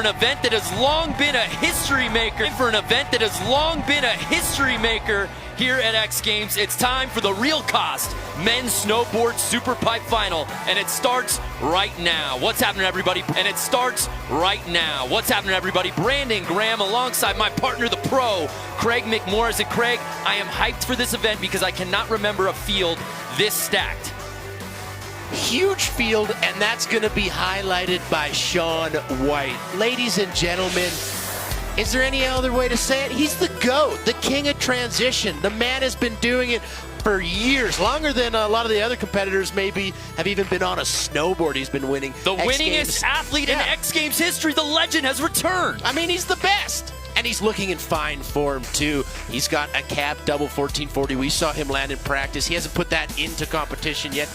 event that has long been a history maker, here at X Games. It's time for the real cost men's snowboard Superpipe final, and it starts right now. What's happening, everybody? Brandon Graham alongside my partner, the pro, Craig McMorris. And Craig, I am hyped for this event because I cannot remember a field this stacked. Huge field, and that's going to be highlighted by Shaun White. Ladies and gentlemen, is there any other way to say it? He's the GOAT, the king of transition. The man has been doing it for years, longer than a lot of the other competitors maybe have even been on a snowboard. He's been winning the winningest athlete in X Games history. The legend has returned. I mean, he's the best. And he's looking in fine form, too. He's got a cab double 1440. We saw him land in practice. He hasn't put that into competition yet.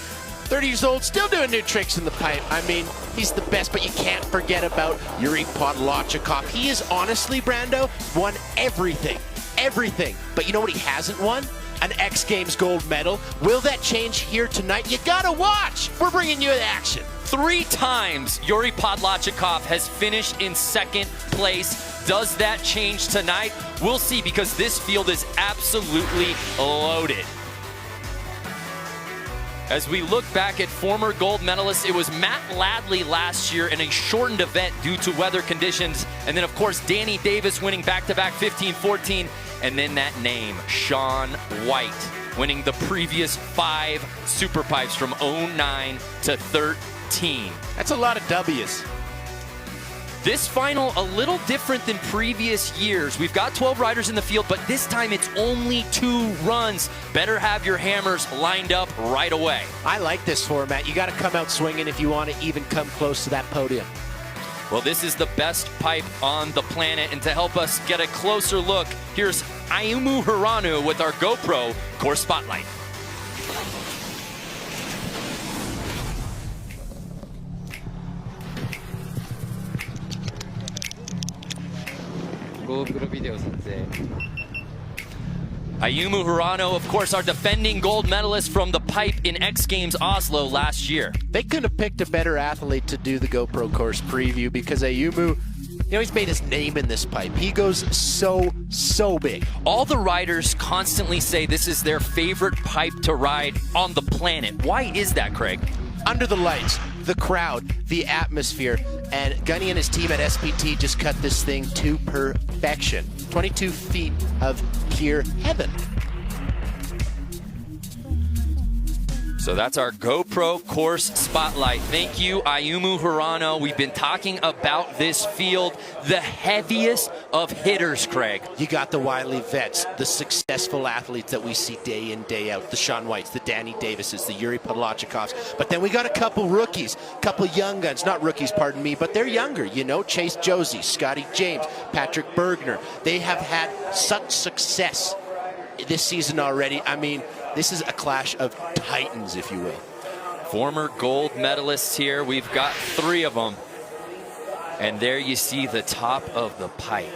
30 years old, still doing new tricks in the pipe. I mean, he's the best, but you can't forget about Yuri Podlachikov. He is honestly, Brando, won everything. Everything. But you know what he hasn't won? An X Games gold medal. Will that change here tonight? You gotta watch. We're bringing you the action. 3 times Yuri Podlachikov has finished in second place. Does that change tonight? We'll see, because this field is absolutely loaded. As we look back at former gold medalists, it was Matt Ladley last year in a shortened event due to weather conditions. And then, of course, Danny Davis winning back-to-back 15-14. And then that name, Shaun White, winning the previous 5 Superpipes from 09 to 13. That's a lot of W's. This final, a little different than previous years. We've got 12 riders in the field, but this time it's only 2 runs. Better have your hammers lined up right away. I like this format. You got to come out swinging if you want to even come close to that podium. Well, this is the best pipe on the planet, and to help us get a closer look, here's Ayumu Hirano with our GoPro Course Spotlight. Ayumu Hirano, of course, our defending gold medalist from the pipe in X Games Oslo last year. They couldn't have picked a better athlete to do the GoPro course preview, because Ayumu, you know, he's made his name in this pipe. He goes so big. All the riders constantly say this is their favorite pipe to ride on the planet. Why is that, Craig? Under the lights, the crowd, the atmosphere, and Gunny and his team at SPT just cut this thing to perfection. 22 feet of pure heaven. So that's our GoPro Course Spotlight. Thank you, Ayumu Hirano. We've been talking about this field, the heaviest of hitters, Craig. You got the wily vets, the successful athletes that we see day in, day out, the Shaun Whites, the Danny Davises, the Yuri Podlachikovs. But then we got a couple rookies, couple young guns, not rookies, pardon me, but they're younger, you know, Chase Josie, Scotty James, Patrick Bergner. They have had such success this season already. I mean, this is a clash of titans, if you will. Former gold medalists here. We've got 3 of them. And there you see the top of the pipe.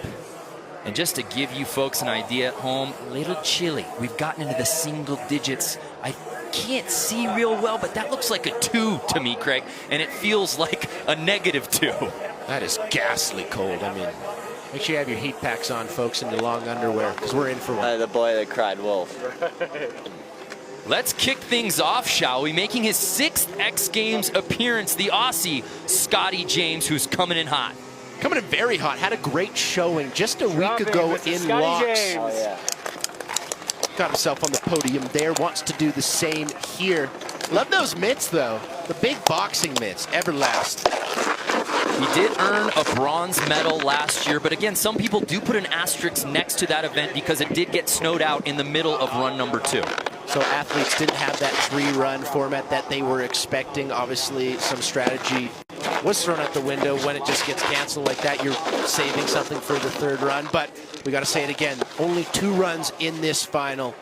And just to give you folks an idea at home, a little chilly. We've gotten into the single digits. I can't see real well, but that looks like a 2 to me, Craig. And it feels like a -2. That is ghastly cold. I mean, make sure you have your heat packs on, folks, and your long underwear, because we're in for one. The boy that cried wolf. Let's kick things off, shall we? Making his 6th X Games appearance, the Aussie, Scotty James, who's coming in hot. Coming in very hot. Had a great showing just a week ago in Locks. Oh, yeah. Got himself on the podium there. Wants to do the same here. Love those mitts, though. The big boxing mitts. Everlast. He did earn a bronze medal last year, but again, some people do put an asterisk next to that event because it did get snowed out in the middle of run number 2. So athletes didn't have that 3-run format that they were expecting. Obviously, some strategy was thrown out the window. When it just gets canceled like that, you're saving something for the 3rd run. But we got to say it again, only 2 runs in this final.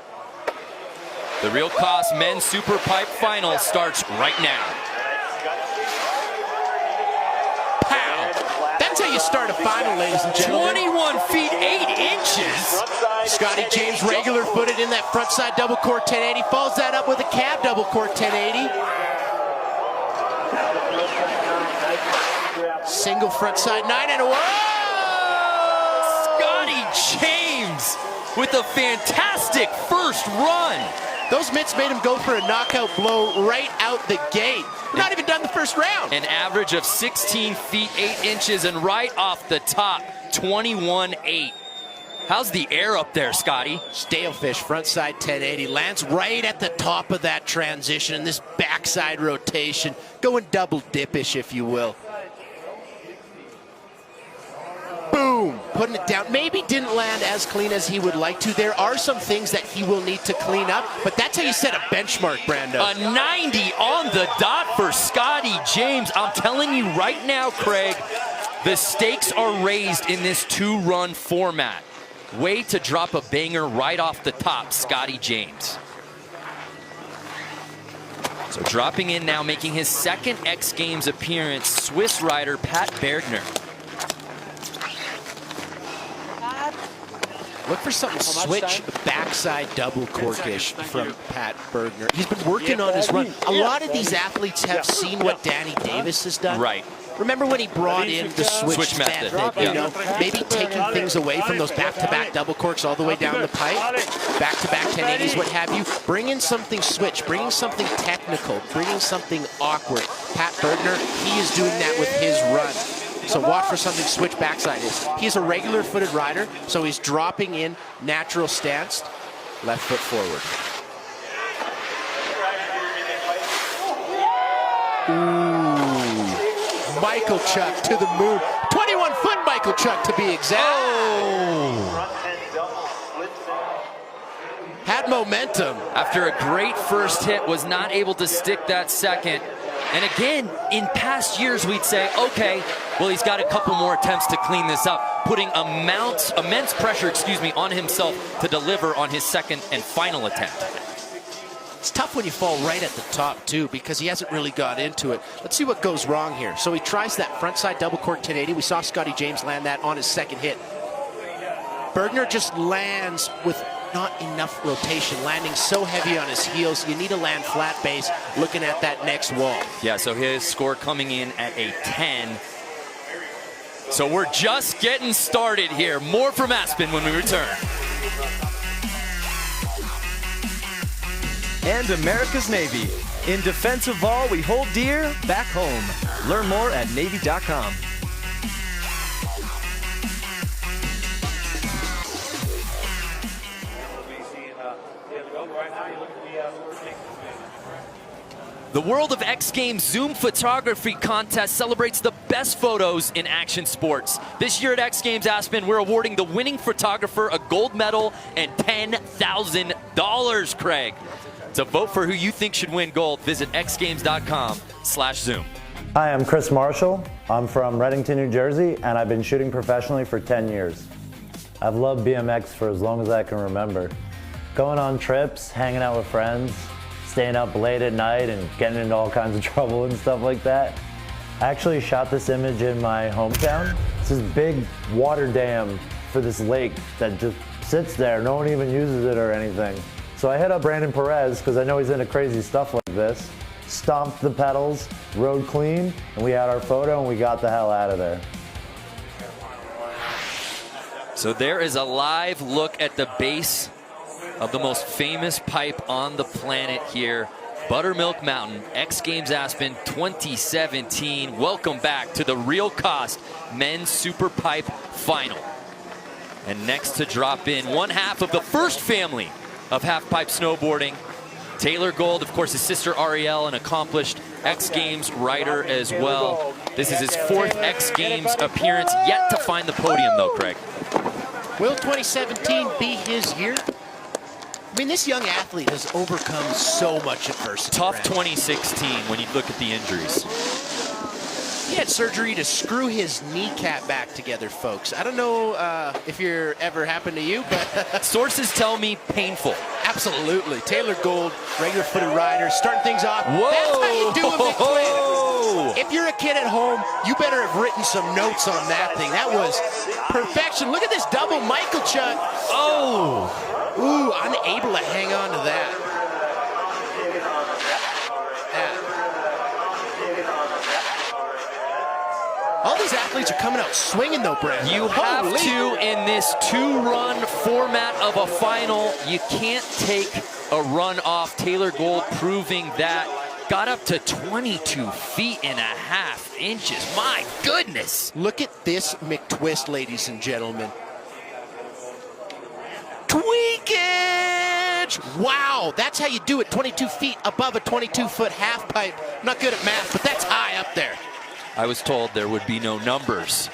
The Real Cost Men's Superpipe Final starts right now. That's how you start a final, ladies and gentlemen. 21 feet 8 inches. Scotty James regular footed in that front side double core 1080. Follows that up with a cab double core 1080. Single front side 9 and a Scotty James with a fantastic first run. Those mitts made him go for a knockout blow right out the gate. We're not even done the first round. An average of 16 feet 8 inches, and right off the top, 21-8. How's the air up there, Scotty? Stalefish, front side 1080, lands right at the top of that transition, and this backside rotation, going double dippish, if you will. Boom, putting it down. Maybe didn't land as clean as he would like to. There are some things that he will need to clean up, but that's how you set a benchmark, Brando. A 90 on the dot for Scotty James. I'm telling you right now, Craig, the stakes are raised in this 2-run format. Way to drop a banger right off the top, Scotty James. So dropping in now, making his second X Games appearance, Swiss rider Pat Bergner. Look for something switch backside double corkish from Pat Bergner. He's been working on his run. A lot of these athletes have seen what Danny Davis has done. Right. Remember when he brought in the switch method, you know, maybe taking things away from those back-to-back double corks all the way down the pipe, back-to-back 1080s, what have you. Bring in something switch, bringing something technical, bringing something awkward. Pat Bergner, he is doing that with his run. So watch for something switch backside is. He's a regular footed rider, so he's dropping in natural stance, left foot forward. Ooh, Michael Chuck to the moon. 21-foot Michael Chuck to be exact. Oh! Had momentum. After a great first hit, was not able to stick that second. And again, in past years, we'd say, okay, well, he's got a couple more attempts to clean this up, putting immense pressure, on himself to deliver on his second and final attempt. It's tough when you fall right at the top, too, because he hasn't really got into it. Let's see what goes wrong here. So he tries that frontside double cork 1080. We saw Scotty James land that on his second hit. Bergner just lands with not enough rotation, landing so heavy on his heels. You need to land flat base, looking at that next wall. Yeah, so his score coming in at a 10. So we're just getting started here. More from Aspen when we return. And America's Navy. In defense of all we hold dear back home. Learn more at Navy.com. The World of X Games Zoom Photography Contest celebrates the best photos in action sports. This year at X Games Aspen, we're awarding the winning photographer a gold medal and $10,000, Craig. To vote for who you think should win gold, visit xgames.com/Zoom. Hi, I'm Chris Marshall. I'm from Reddington, New Jersey, and I've been shooting professionally for 10 years. I've loved BMX for as long as I can remember. Going on trips, hanging out with friends, staying up late at night and getting into all kinds of trouble and stuff like that. I actually shot this image in my hometown. It's this big water dam for this lake that just sits there. No one even uses it or anything. So I hit up Brandon Perez because I know he's into crazy stuff like this. Stomped the pedals, rode clean, and we had our photo and we got the hell out of there. So there is a live look at the base of the most famous pipe on the planet here. Buttermilk Mountain, X Games Aspen 2017. Welcome back to the Real Cost Men's Superpipe Final. And next to drop in one half of the first family of half-pipe snowboarding, Taylor Gold, of course, his sister Ariel, an accomplished X Games rider as well. This is his fourth X Games appearance, yet to find the podium though, Craig. Will 2017 be his year? I mean, this young athlete has overcome so much adversity. Tough 2016 when you look at the injuries. He had surgery to screw his kneecap back together, folks. I don't know if it ever happened to you, but sources tell me painful. Absolutely. Taylor Gold, regular footed rider, starting things off. Whoa! That's how you do it, McQuinn. If you're a kid at home, you better have written some notes on that thing. That was perfection. Look at this double Michael Chuck. Oh! Ooh, unable to hang on to that. All these athletes are coming out swinging, though, Brad. You have to, in this 2-run format of a final, you can't take a run off. Taylor Gold proving that. Got up to 22 feet and a half inches. My goodness. Look at this McTwist, ladies and gentlemen. Tweakage! Wow, that's how you do it. 22 feet above a 22-foot half pipe. I'm not good at math, but that's high up there. I was told there would be no numbers.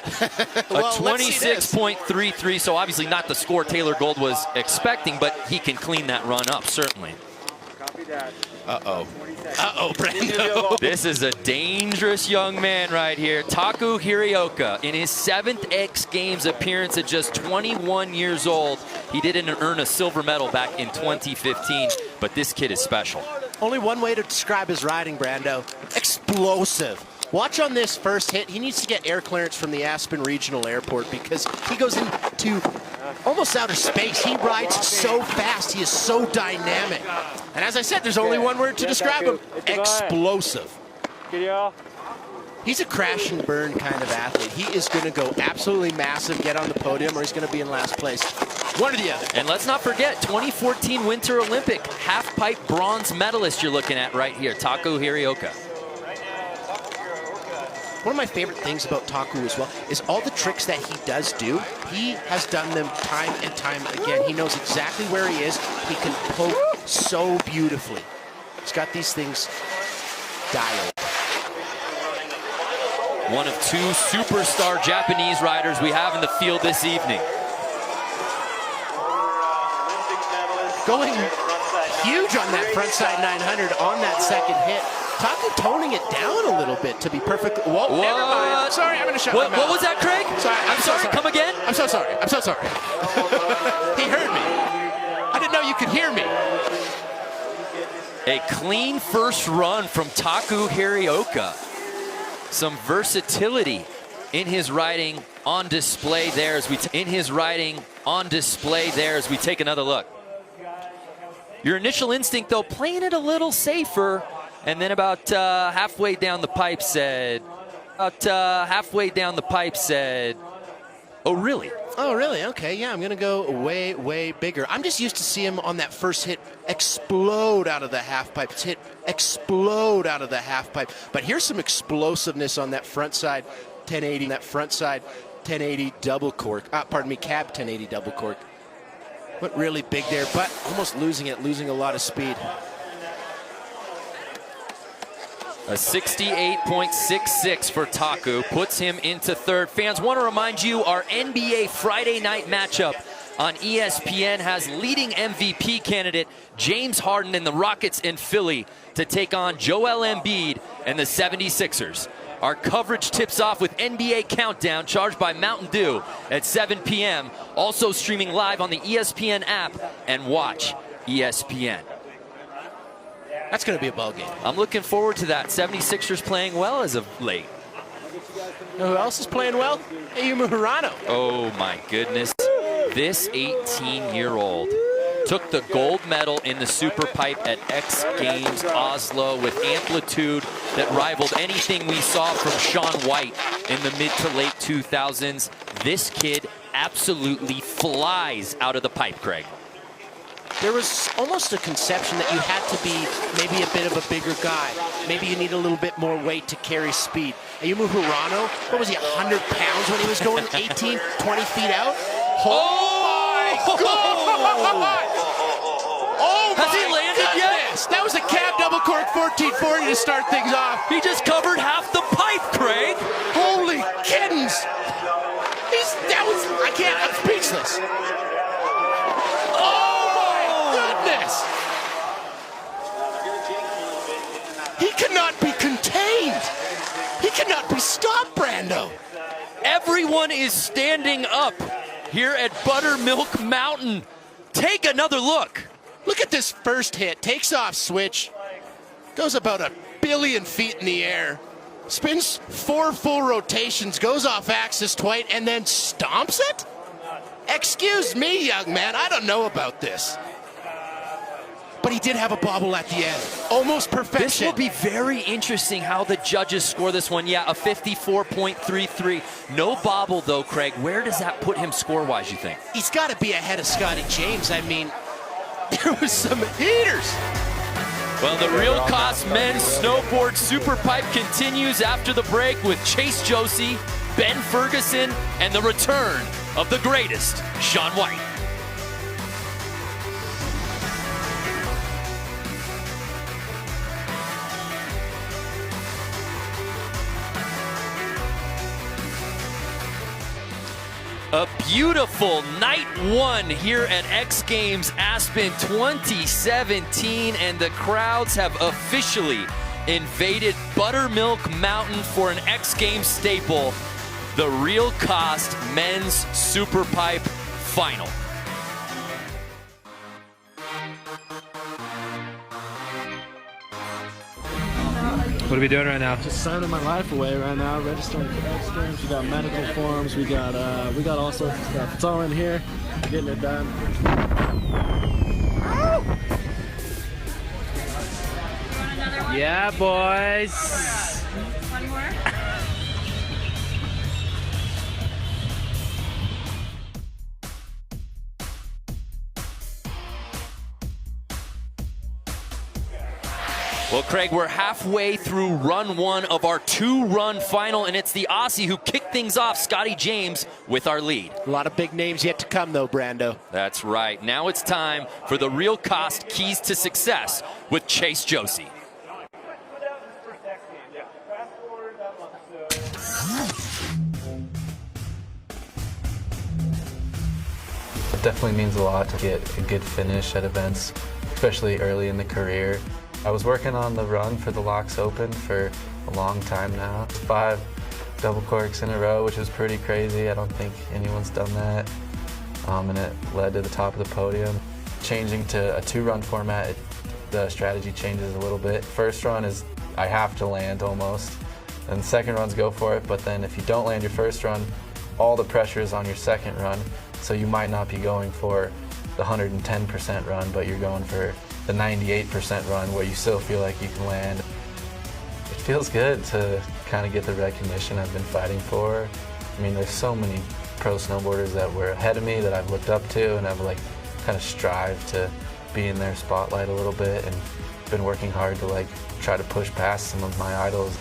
Well, a 26.33, so obviously not the score Taylor Gold was expecting, but he can clean that run up, certainly. Uh-oh. Uh-oh, Brando. This is a dangerous young man right here. Taku Hirioka, in his 7th X Games appearance at just 21 years old. He didn't earn a silver medal back in 2015, but this kid is special. Only one way to describe his riding, Brando. Explosive. Watch on this first hit. He needs to get air clearance from the Aspen Regional Airport because he goes into almost outer space. He rides so fast. He is so dynamic. And as I said, there's only one word to describe him. Explosive. He's a crash and burn kind of athlete. He is going to go absolutely massive, get on the podium, or he's going to be in last place. One or the other. And let's not forget, 2014 Winter Olympic half-pipe bronze medalist you're looking at right here, Taku Hirioka. One of my favorite things about Taku as well is all the tricks that he does do, he has done them time and time again. He knows exactly where he is. He can poke so beautifully. He's got these things dialed. One of 2 superstar Japanese riders we have in the field this evening. Going huge on that frontside 900 on that second hit. Taku toning it down a little bit to be perfect. Whoa, never mind. Sorry, I'm going to shut my mouth. What was that, Craig? Sorry, I'm sorry. Come again? I'm so sorry. I'm so sorry. He heard me. I didn't know you could hear me. A clean first run from Taku Hirioka. Some versatility in his riding on display there as we take another look. Your initial instinct, though, playing it a little safer. And then about halfway down the pipe said, oh, really? Oh, really? Okay, yeah, I'm going to go way, way bigger. I'm just used to see him on that first hit explode out of the half pipe. Explode out of the half pipe. But here's some explosiveness on that front side 1080, double cork. Cab 1080 double cork. Went really big there, but almost losing a lot of speed. A 68.66 for Taku puts him into 3rd. Fans, want to remind you our NBA Friday night matchup on ESPN has leading MVP candidate James Harden and the Rockets in Philly to take on Joel Embiid and the 76ers. Our coverage tips off with NBA Countdown, charged by Mountain Dew at 7 p.m. Also streaming live on the ESPN app and watch ESPN. That's going to be a ball game. I'm looking forward to that. 76ers playing well as of late. You know who else is playing well? Ayumu Hirano. Oh, my goodness. This 18-year-old took the gold medal in the Superpipe at X Games Oslo with amplitude that rivaled anything we saw from Shaun White in the mid to late 2000s. This kid absolutely flies out of the pipe, Craig. There was almost a conception that you had to be maybe a bit of a bigger guy. Maybe you need a little bit more weight to carry speed. Ayumu Hirano, what was he, 100 pounds when he was going 18, 20 feet out? Oh my God! Oh my Has he landed goodness! That was a cab double cork 1440 to start things off. He just covered half the pipe, Craig. Holy kittens! I'm speechless. He cannot be contained. He cannot be stopped, Brando. Everyone is standing up here at Buttermilk Mountain. Take another look. Look at this first hit. Takes off switch. Goes about 1 billion feet in the air. Spins 4 full rotations. Goes off axis twice and then stomps it? Excuse me, young man. I don't know about this. But but he did have a bobble at the end. Almost perfection. This will be very interesting how the judges score this one. Yeah, a 54.33. No bobble, though, Craig. Where does that put him score-wise, you think? He's got to be ahead of Scotty James. I mean, there was some heaters. Well, the Real Cost Men's Snowboard Superpipe continues after the break with Chase Josie, Ben Ferguson, and the return of the greatest, Shaun White. A beautiful night one here at X Games Aspen 2017, and the crowds have officially invaded Buttermilk Mountain for an X Games staple, the Real Cost Men's Superpipe Final. What are we doing right now? Just signing my life away right now, registering for X Games. We got medical forms, we got all sorts of stuff. It's all in here, getting it done. Yeah, boys. One more. Well, Craig, we're halfway through run one of our two-run final, and it's the Aussie who kicked things off, Scotty James, with our lead. A lot of big names yet to come, though, Brando. That's right. Now it's time for the Real Cost Keys to Success with Chase Josie. It definitely means a lot to get a good finish at events, especially early in the career. I was working on the run for the Locks Open for a long time now. 5 double corks in a row, which was pretty crazy. I don't think anyone's done that. And it led to the top of the podium. Changing to a 2-run format, the strategy changes a little bit. First run is I have to land almost, and second runs go for it, but then if you don't land your first run, all the pressure is on your second run, so you might not be going for the 110% run, but you're going for the 98% run where you still feel like you can land. It feels good to kind of get the recognition I've been fighting for. I mean, there's so many pro snowboarders that were ahead of me that I've looked up to, and I've like kind of strived to be in their spotlight a little bit, and been working hard to like try to push past some of my idols.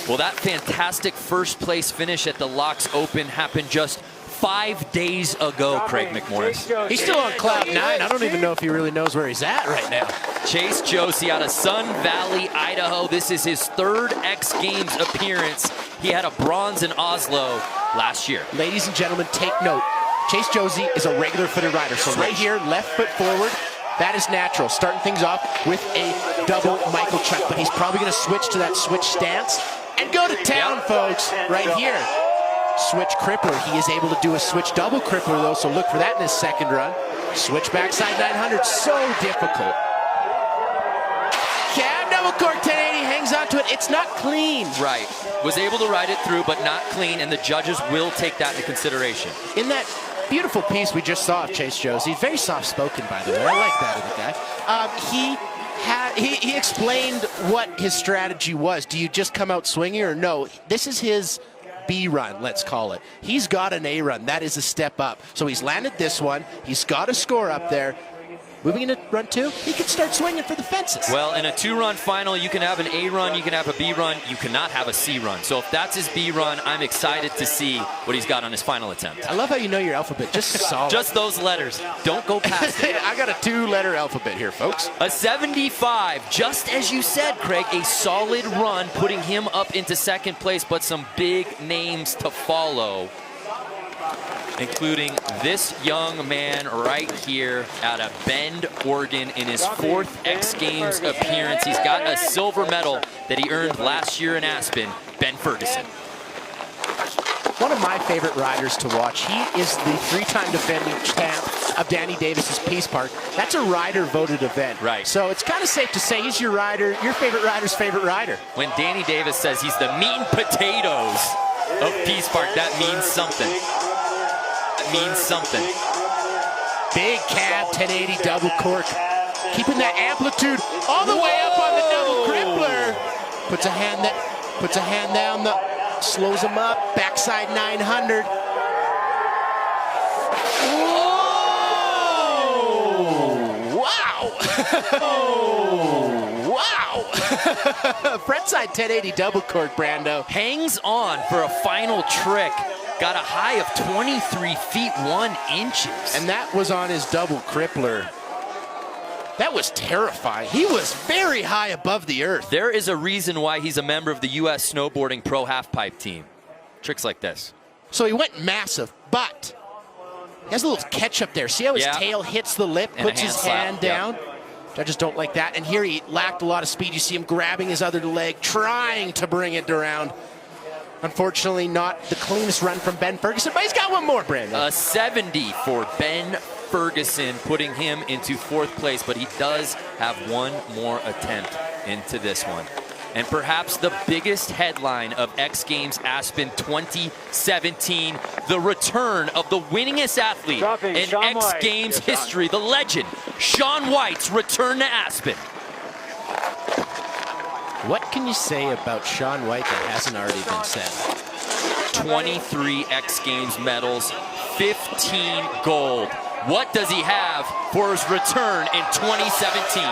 Well, that fantastic first place finish at the Locks Open happened just 5 days ago, Craig McMorris. He's still on cloud 9. I don't even know if he really knows where he's at right now. Chase Josie out of Sun Valley, Idaho. This is his 3rd X Games appearance. He had a bronze in Oslo last year. Ladies and gentlemen, take note. Chase Josie is a regular footed rider. So right here, left foot forward, that is natural. Starting things off with a double Michael chuck, but he's probably going to switch to that switch stance and go to town, folks, right here. Switch crippler. He is able to do a switch double crippler, though, so look for that in his second run. Switch backside 900, so difficult. Cab double cork 1080, hangs on to it. It's not clean. Right. Was able to ride it through, but not clean, and the judges will take that into consideration. In that beautiful piece we just saw of Chase Josie, very soft-spoken, by the way. I like that of the guy. He explained what his strategy was. Do you just come out swinging or no? This is his B run, let's call it. He's got an A run. That is a step up. So he's landed this one. He's got a score up there. Moving into run 2, he can start swinging for the fences. Well, in a 2-run final, you can have an A run, you can have a B run, you cannot have a C run. So if that's his B run, I'm excited to see what he's got on his final attempt. I love how you know your alphabet. Just solid. Just those letters. Don't go past it. I got a 2-letter alphabet here, folks. A 75, just as you said, Craig, a solid run, putting him up into second place, but some big names to follow, including this young man right here out of Bend, Oregon, in his 4th X Games appearance. He's got a silver medal that he earned last year in Aspen, Ben Ferguson. One of my favorite riders to watch. He is the 3-time defending champ of Danny Davis's Peace Park. That's a rider-voted event. Right. So it's kind of safe to say he's your rider, your favorite rider's favorite rider. When Danny Davis says he's the meat and potatoes of Peace Park, that means something. Means something. Big cab, 1080 double cork. Keeping that amplitude all the way up on the double crippler. Puts a hand down, slows him up, backside 900. Whoa! Wow! Wow! Frontside 1080 double cork, Brando. Hangs on for a final trick. Got a high of 23 feet 1 inches. And that was on his double crippler. That was terrifying. He was very high above the earth. There is a reason why he's a member of the U.S. Snowboarding Pro Halfpipe team. Tricks like this. So he went massive, but he has a little catch up there. See how his tail hits the lip, And puts his hand down? Judges don't like that. And here he lacked a lot of speed. You see him grabbing his other leg, trying to bring it around. Unfortunately, not the cleanest run from Ben Ferguson, but he's got one more, Brandon. A 70 for Ben Ferguson, putting him into 4th place, but he does have one more attempt into this one. And perhaps the biggest headline of X Games Aspen 2017, the return of the winningest athlete in X Games history, the legend, Shaun White's return to Aspen. What can you say about Shaun White that hasn't already been said? 23 X Games medals, 15 gold. What does he have for his return in 2017?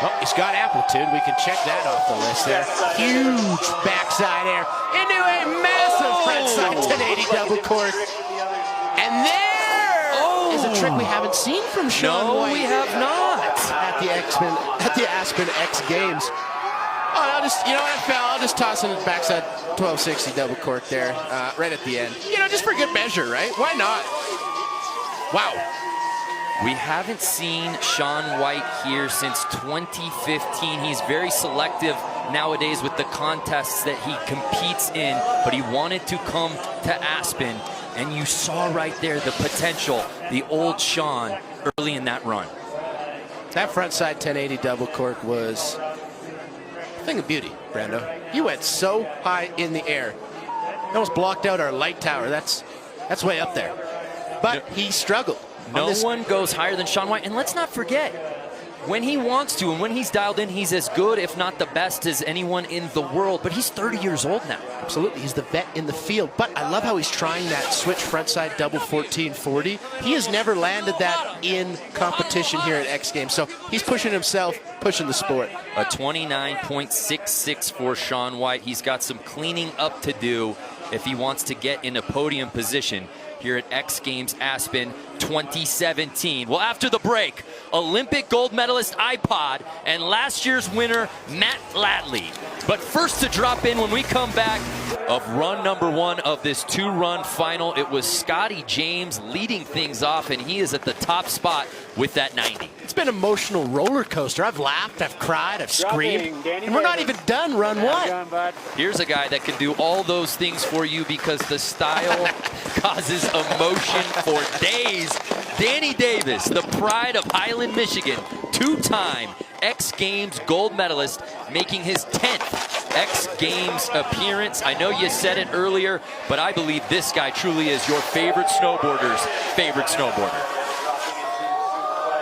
Oh, he's got amplitude. We can check that off the list there. Huge backside air into a massive frontside 1080 double cork. And there is a trick we haven't seen from Shaun White. No, we have not. At the Aspen X Games. Oh, I'll just toss in the backside 1260 double cork there, right at the end. Just for good measure, right? Why not? Wow. We haven't seen Shaun White here since 2015. He's very selective nowadays with the contests that he competes in, but he wanted to come to Aspen, and you saw right there the potential, the old Shaun early in that run. That frontside 1080 double cork was a thing of beauty, Brando. He went so high in the air. It almost blocked out our light tower. That's way up there. But he struggled. No one goes higher than Shaun White. And let's not forget, when he wants to and when he's dialed in, he's as good, if not the best, as anyone in the world. But he's 30 years old now. Absolutely. He's the vet in the field. But I love how he's trying that switch frontside double 1440. He has never landed that in competition here at X Games. So he's pushing himself, pushing the sport. A 29.66 for Shaun White. He's got some cleaning up to do if he wants to get in a podium position here at X Games Aspen 2017. Well, after the break, Olympic gold medalist iPod and last year's winner Matt Latley. But first to drop in when we come back of run number 1 of this 2-run final, it was Scotty James leading things off, and he is at the top spot with that 90. It's been an emotional roller coaster. I've laughed, I've cried, I've screamed, and we're not even done run 1. Here's a guy that can do all those things for you because the style causes emotion for days. Danny Davis, the pride of Highland, Michigan, 2-time X Games gold medalist, making his 10th X Games appearance. I know you said it earlier, but I believe this guy truly is your favorite snowboarder's favorite snowboarder.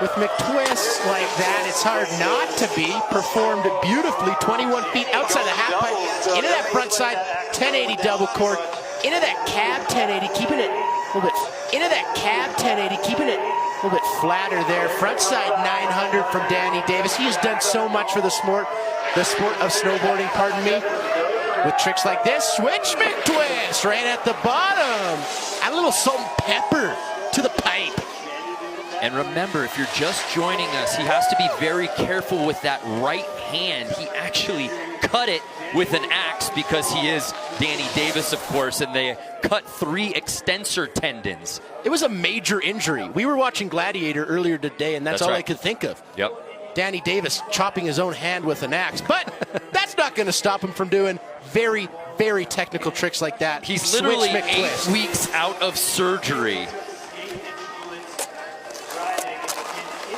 With McTwists like that, it's hard not to be. Performed beautifully, 21 feet outside the half pipe, into that front side, 1080 double cork, into that cab 1080, keeping it a little bit, into that cab 1080, keeping it a little bit flatter there. Front side 900 from Danny Davis. He has done so much for the sport of snowboarding, pardon me, with tricks like this. Switch McTwist right at the bottom. Add a little salt and pepper to the pipe. And remember, if you're just joining us, he has to be very careful with that right hand. He actually cut it with an axe because he is Danny Davis, of course, and they cut 3 extensor tendons. It was a major injury. We were watching Gladiator earlier today, and that's all right. I could think of. Yep. Danny Davis chopping his own hand with an axe. But that's not going to stop him from doing very, very technical tricks like that. He's literally 8 weeks out of surgery.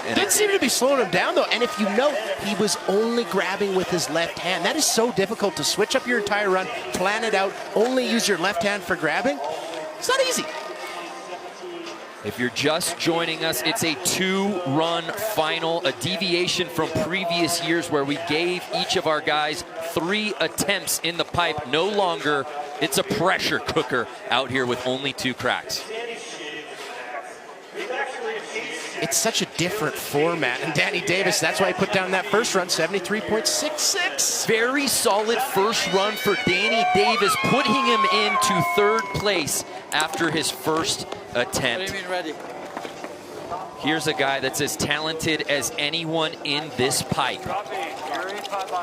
It didn't seem to be slowing him down, though. And if you note, he was only grabbing with his left hand. That is so difficult to switch up your entire run, plan it out, only use your left hand for grabbing. It's not easy. If you're just joining us, it's a 2-run final, a deviation from previous years where we gave each of our guys 3 attempts in the pipe. No longer, it's a pressure cooker out here with only 2 cracks. It's such a different format. And Danny Davis, that's why he put down that first run, 73.66. Very solid first run for Danny Davis, putting him into 3rd place after his first attempt. What do you mean ready? Here's a guy that's as talented as anyone in this pipe.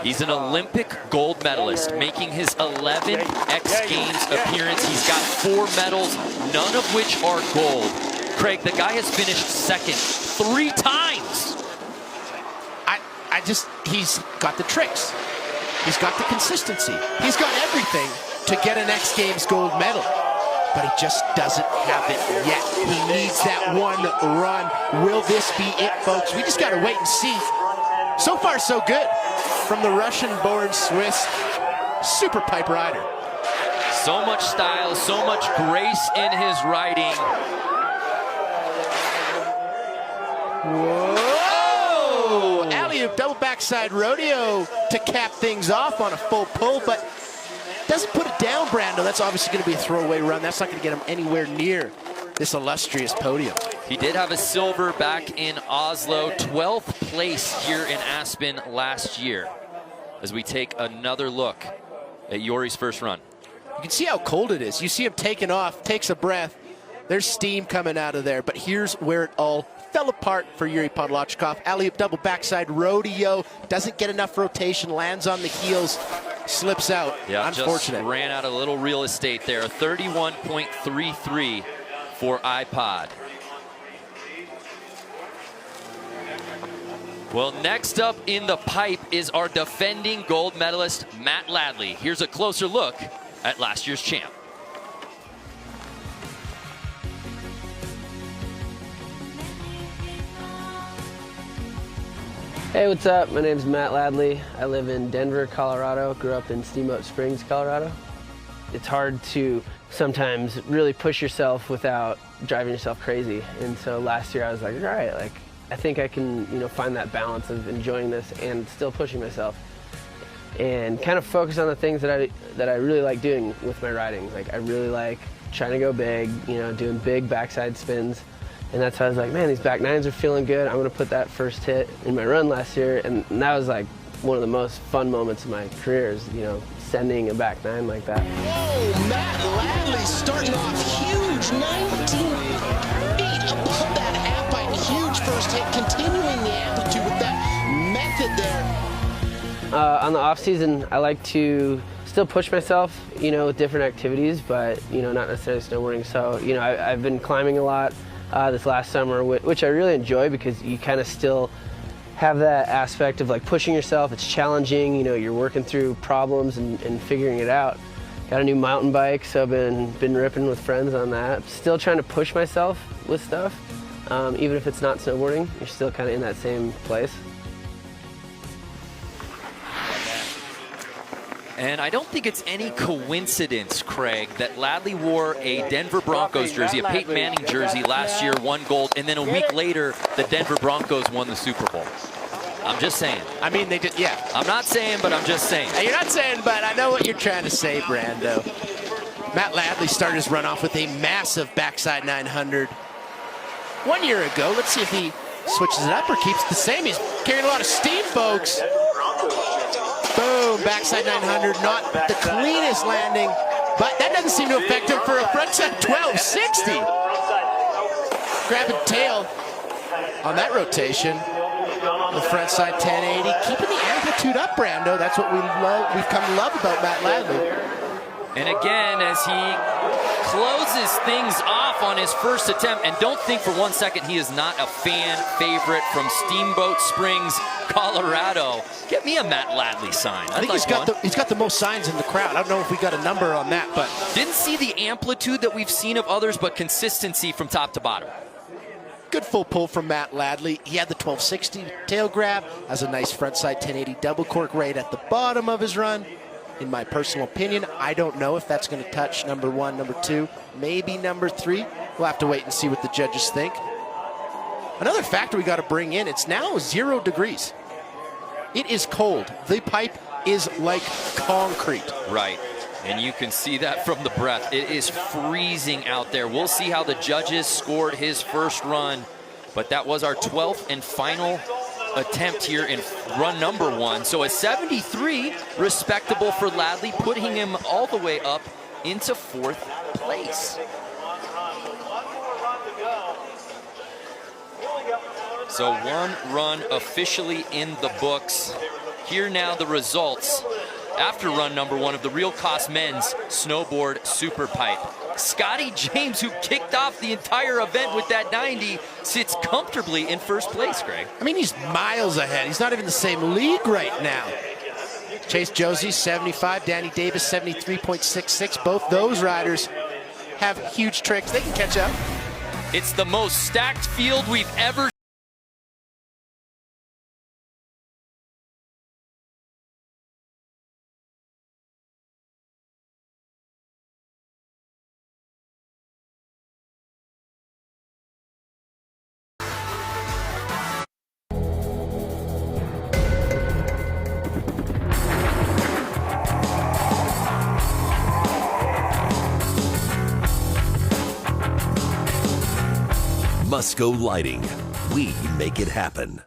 He's an Olympic gold medalist, making his 11th X Games appearance. He's got 4 medals, none of which are gold. Craig, the guy has finished 2nd 3 times. He's got the tricks. He's got the consistency. He's got everything to get an X Games gold medal. But he just doesn't have it yet. He needs that one run. Will this be it, folks? We just got to wait and see. So far, so good from the Russian-born Swiss Superpipe rider. So much style, so much grace in his riding. Whoa! Alley-oop double backside rodeo to cap things off on a full pull, but doesn't put it down, Brando. That's obviously going to be a throwaway run. That's not going to get him anywhere near this illustrious podium. He did have a silver back in Oslo, 12th place here in Aspen last year. As we take another look at Yuri's first run. You can see how cold it is. You see him taking off, takes a breath. There's steam coming out of there, but here's where it all fell apart for Yuri Podolachkov. Alley-oop double backside rodeo, doesn't get enough rotation, lands on the heels, slips out. Yeah, unfortunate. Just ran out a little real estate there. 31.33 for iPod. Well, next up in the pipe is our defending gold medalist, Matt Ladley. Here's a closer look at last year's champ. Hey, what's up? My name's Matt Ladley. I live in Denver, Colorado. Grew up in Steamboat Springs, Colorado. It's hard to sometimes really push yourself without driving yourself crazy. And so last year I was like, all right, I think I can, find that balance of enjoying this and still pushing myself, and kind of focus on the things that I really like doing with my riding. Like I really like trying to go big, doing big backside spins. And that's how I was like, man, these back nines are feeling good. I'm gonna put that first hit in my run last year, and that was like one of the most fun moments of my career is, sending a back nine like that. Whoa, Matt Ladley starting off huge, 19 feet above that half pipe. Huge first hit, continuing the amplitude with that method there. On the off season, I like to still push myself, with different activities, but, not necessarily snowboarding. So, I've been climbing a lot this last summer, which I really enjoy because you kind of still have that aspect of like pushing yourself. It's challenging, you're working through problems and figuring it out. Got a new mountain bike, so I've been ripping with friends on that. Still trying to push myself with stuff, even if it's not snowboarding, you're still kind of in that same place. And I don't think it's any coincidence, Craig, that Ladley wore a Denver Broncos jersey, a Peyton Manning jersey last year, won gold, and then a week later, the Denver Broncos won the Super Bowl. I'm just saying. I mean, they did, yeah. I'm not saying, but I'm just saying. You're not saying, but I know what you're trying to say, Brando. Matt Ladley started his run off with a massive backside 900 1 year ago. Let's see if he switches it up or keeps it the same. He's carrying a lot of steam, folks. Boom, backside 900, not the cleanest landing, but that doesn't seem to affect him for a frontside 1260. Grabbing tail on that rotation. The frontside 1080, keeping the amplitude up, Brando. That's what we've come to love about Matt Ladley. And again, as he closes things off on his first attempt, and don't think for 1 second he is not a fan favorite from Steamboat Springs, Colorado. Get me a Matt Ladley sign. I think he's got the most signs in the crowd. I don't know if we got a number on that, but didn't see the amplitude that we've seen of others, but consistency from top to bottom. Good full pull from Matt Ladley. He had the 1260 tail grab, has a nice frontside 1080 double cork right at the bottom of his run. In my personal opinion, I don't know if that's going to touch number 1, number 2, maybe number 3. We'll have to wait and see what the judges think. Another factor we got to bring in, it's now 0 degrees. It is cold. The pipe is like concrete. Right. And you can see that from the breath. It is freezing out there. We'll see how the judges scored his first run, but that was our 12th and final attempt here in run number 1. So a 73, respectable for Ladley, putting him all the way up into 4th place. So 1 run officially in the books. Here now the results after run number 1 of the Real Cost Men's Snowboard Superpipe. Scotty James, who kicked off the entire event with that 90, sits comfortably in first place, Greg. I mean, he's miles ahead. He's not even in the same league right now. Chase Josie, 75. Danny Davis, 73.66. Both those riders have huge tricks. They can catch up. It's the most stacked field we've ever seen. Musco Lighting. We make it happen.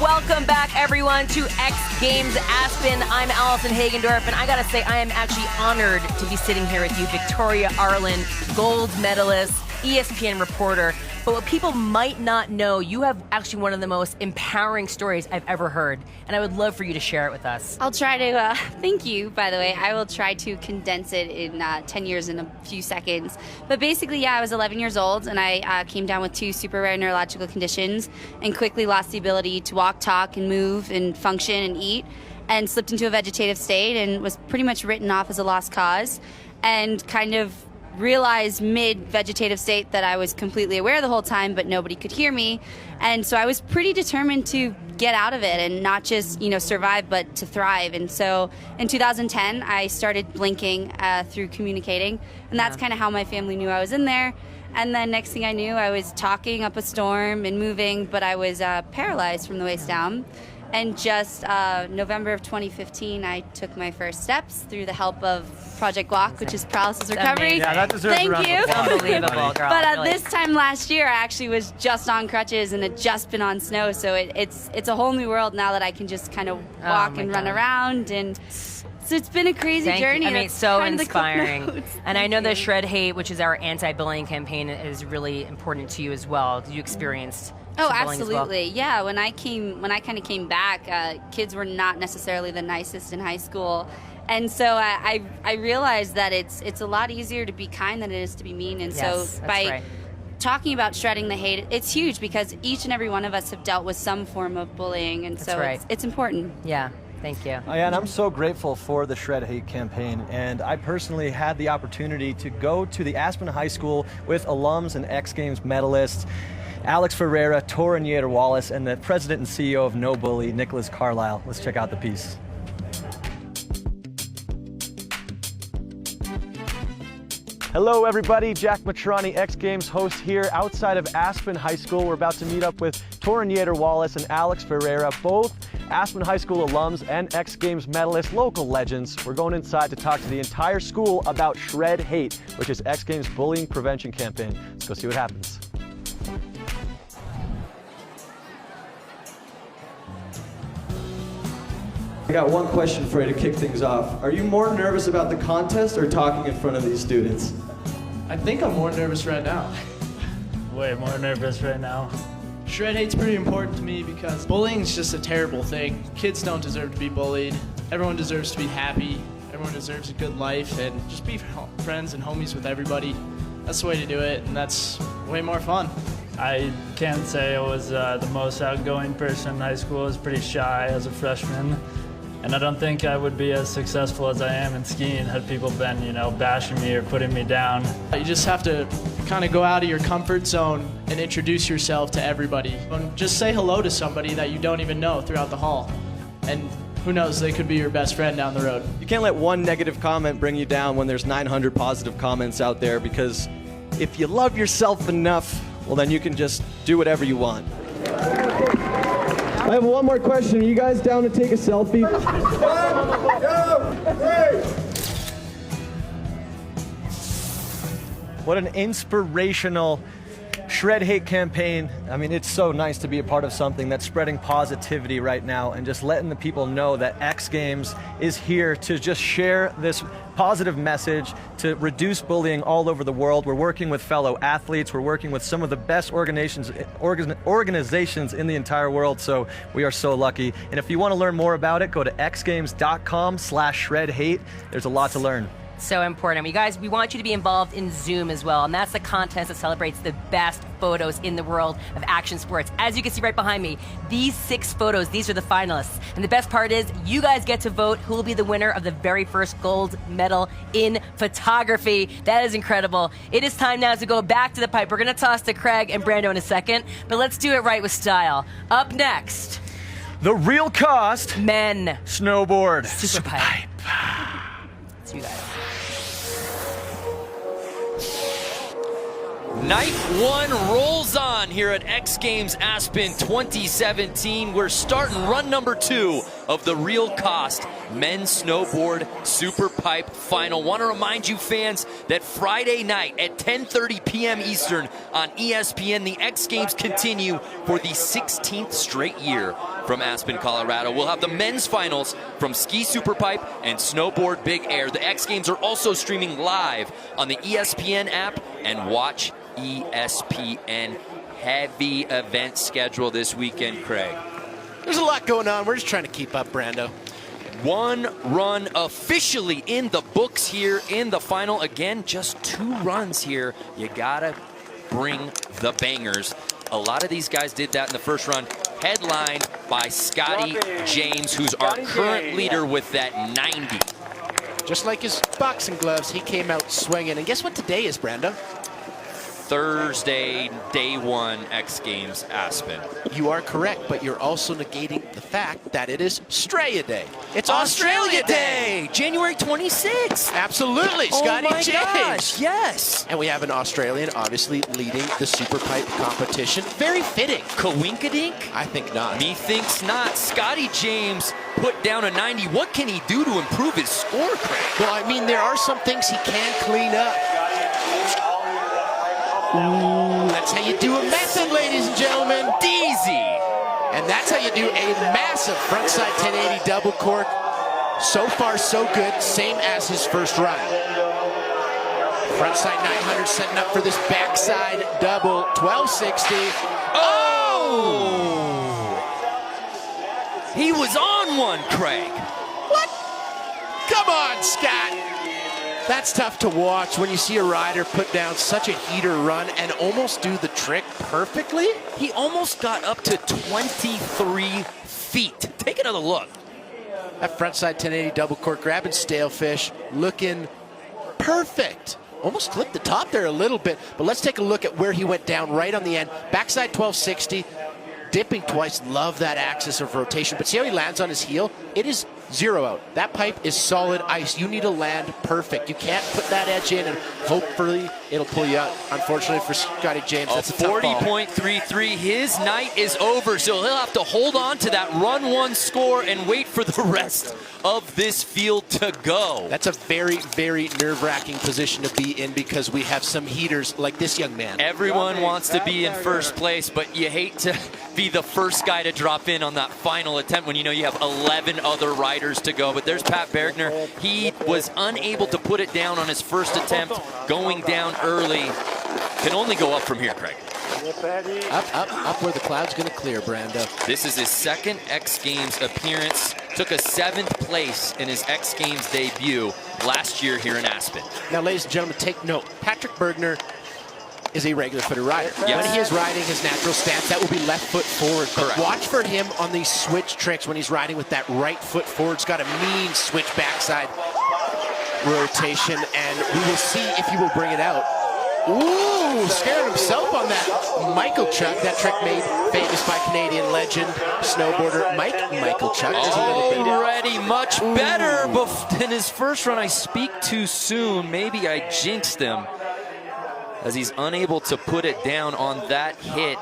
Welcome back, everyone, to X Games Aspen. I'm Allison Hagendorf, and I gotta say, I am actually honored to be sitting here with you, Victoria Arlen, gold medalist, ESPN reporter. But what people might not know, you have actually one of the most empowering stories I've ever heard, and I would love for you to share it with us. I'll try to, thank you, by the way. I will try to condense it in 10 years in a few seconds. But basically, yeah, I was 11 years old, and I came down with 2 super rare neurological conditions and quickly lost the ability to walk, talk, and move, and function, and eat, and slipped into a vegetative state and was pretty much written off as a lost cause, and kind of realized mid-vegetative state that I was completely aware the whole time, but nobody could hear me. And so I was pretty determined to get out of it and not just, survive, but to thrive. And so in 2010, I started blinking through communicating. And that's kind of how my family knew I was in there. And then next thing I knew, I was talking up a storm and moving, but I was paralyzed from the waist down. And just November of 2015, I took my first steps through the help of Project Walk, which is paralysis recovery. Yeah, that deserves Thank a round of you. applause. Unbelievable, girl. But really. this time last year, I actually was just on crutches and had just been on snow. So it's a whole new world now that I can just kind of walk and run around. And so it's been a crazy journey. I mean, it's so That's kind of the inspiring. clip notes. And I know Thank the you. Shred Hate, which is our anti-bullying campaign, is really important to you as well. You experienced Oh, some bullying as well. absolutely. Yeah, when I kind of came back, kids were not necessarily the nicest in high school. And so I realized that it's a lot easier to be kind than it is to be mean. And Yes, so that's by right. talking about shredding the hate, it's huge because each and every one of us have dealt with some form of bullying. And so right. it's important. Yeah, thank you. Yeah, and I'm so grateful for the Shred Hate campaign. And I personally had the opportunity to go to the Aspen High School with alums and X Games medalists, Alex Ferreira, Torin Yater-Wallace, and the president and CEO of No Bully, Nicholas Carlisle. Let's check out the piece. Hello everybody, Jack Matrani, X Games host here outside of Aspen High School. We're about to meet up with Torin Yater-Wallace and Alex Ferreira, both Aspen High School alums and X Games medalists, local legends. We're going inside to talk to the entire school about Shred Hate, which is X Games bullying prevention campaign. Let's go see what happens. I got one question for you to kick things off. Are you more nervous about the contest or talking in front of these students? I think I'm more nervous right now. Way more nervous right now. Shred hate's pretty important to me because bullying is just a terrible thing. Kids don't deserve to be bullied. Everyone deserves to be happy. Everyone deserves a good life and just be friends and homies with everybody. That's the way to do it, and that's way more fun. I can't say I was the most outgoing person in high school. I was pretty shy as a freshman. And I don't think I would be as successful as I am in skiing had people been, bashing me or putting me down. You just have to kind of go out of your comfort zone and introduce yourself to everybody. And just say hello to somebody that you don't even know throughout the hall. And who knows, they could be your best friend down the road. You can't let one negative comment bring you down when there's 900 positive comments out there, because if you love yourself enough, well, then you can just do whatever you want. I have one more question. Are you guys down to take a selfie? 1, 2, 3. What an inspirational Shred Hate campaign. I mean, it's so nice to be a part of something that's spreading positivity right now and just letting the people know that X Games is here to just share this positive message to reduce bullying all over the world. We're working with fellow athletes. We're working with some of the best organizations in the entire world, so we are so lucky. And if you want to learn more about it, go to xgames.com/shredhate. There's a lot to learn. So important. You guys, we want you to be involved in Zoom as well, and that's the contest that celebrates the best photos in the world of action sports. As you can see right behind me, these 6 photos, these are the finalists. And the best part is, you guys get to vote who will be the winner of the very first gold medal in photography. That is incredible. It is time now to go back to the pipe. We're going to toss to Craig and Brando in a second, but let's do it right with style. Up next, the real cost men snowboard Superpipe. See you guys. Night 1 rolls on here at X Games Aspen 2017. We're starting run number 2 of the Real Cost Men's Snowboard Superpipe Final. Want to remind you fans that Friday night at 10:30 p.m. Eastern on ESPN, the X Games continue for the 16th straight year from Aspen, Colorado. We'll have the men's finals from Ski Superpipe and Snowboard Big Air. The X Games are also streaming live on the ESPN app and Watch ESPN. Heavy event schedule this weekend, Craig. There's a lot going on. We're just trying to keep up, Brando. 1 run officially in the books here in the final. Again, just 2 runs here. You gotta bring the bangers. A lot of these guys did that in the first run. Headlined by Scotty James, who's our current leader with that 90. Just like his boxing gloves, he came out swinging. And guess what today is, Brando? Thursday, day 1, X Games Aspen. You are correct, but you're also negating the fact that it is Australia Day. It's Australia Day! January 26th! Absolutely, Scotty James! Gosh, yes! And we have an Australian, obviously, leading the Superpipe competition. Very fitting. Coinkadink? I think not. Methinks not. Scotty James put down a 90. What can he do to improve his score, Craig? Well, I mean, there are some things he can clean up. Ooh, that's how you do a method, ladies and gentlemen. Easy. And that's how you do a massive frontside 1080 double cork. So far, so good. Same as his first run. Frontside 900 setting up for this backside double 1260. Oh! He was on one, Craig. What? Come on, Scott. That's tough to watch when you see a rider put down such a heater run and almost do the trick perfectly. He almost got up to 23 feet. Take another look. That frontside 1080 double cork, grabbing stalefish, looking perfect. Almost clipped the top there a little bit, but let's take a look at where he went down right on the end. Backside 1260, dipping twice. Love that axis of rotation, but see how he lands on his heel? It is 0 out. That pipe is solid ice. You need to land perfect. You can't put that edge in and hopefully it'll pull you out. Unfortunately for Scotty James, that's a tough ball. 40.33. His night is over, so he'll have to hold on to that run 1 score and wait for the rest of this field to go. That's a very, very nerve-wracking position to be in because we have some heaters like this young man. Everyone wants to be in first place, but you hate to be the first guy to drop in on that final attempt when you know you have 11 other riders to go. But there's Pat Bergner. He was unable to put it down on his first attempt, going down early. Can only go up from here, Craig. Up where the cloud's going to clear, Brando. This is his second X Games appearance. Took a 7th place in his X Games debut last year here in Aspen. Now, ladies and gentlemen, take note. Patrick Bergner is a regular footed rider. Yes. When he is riding his natural stance, that will be left foot forward. Correct. But watch for him on these switch tricks when he's riding with that right foot forward. He's got a mean switch backside rotation, and we will see if he will bring it out. Ooh, scared himself on that Michael Chuck. That trick made famous by Canadian legend, snowboarder Michael Chuck. Already much better than his first run. I speak too soon. Maybe I jinxed him as he's unable to put it down on that hit.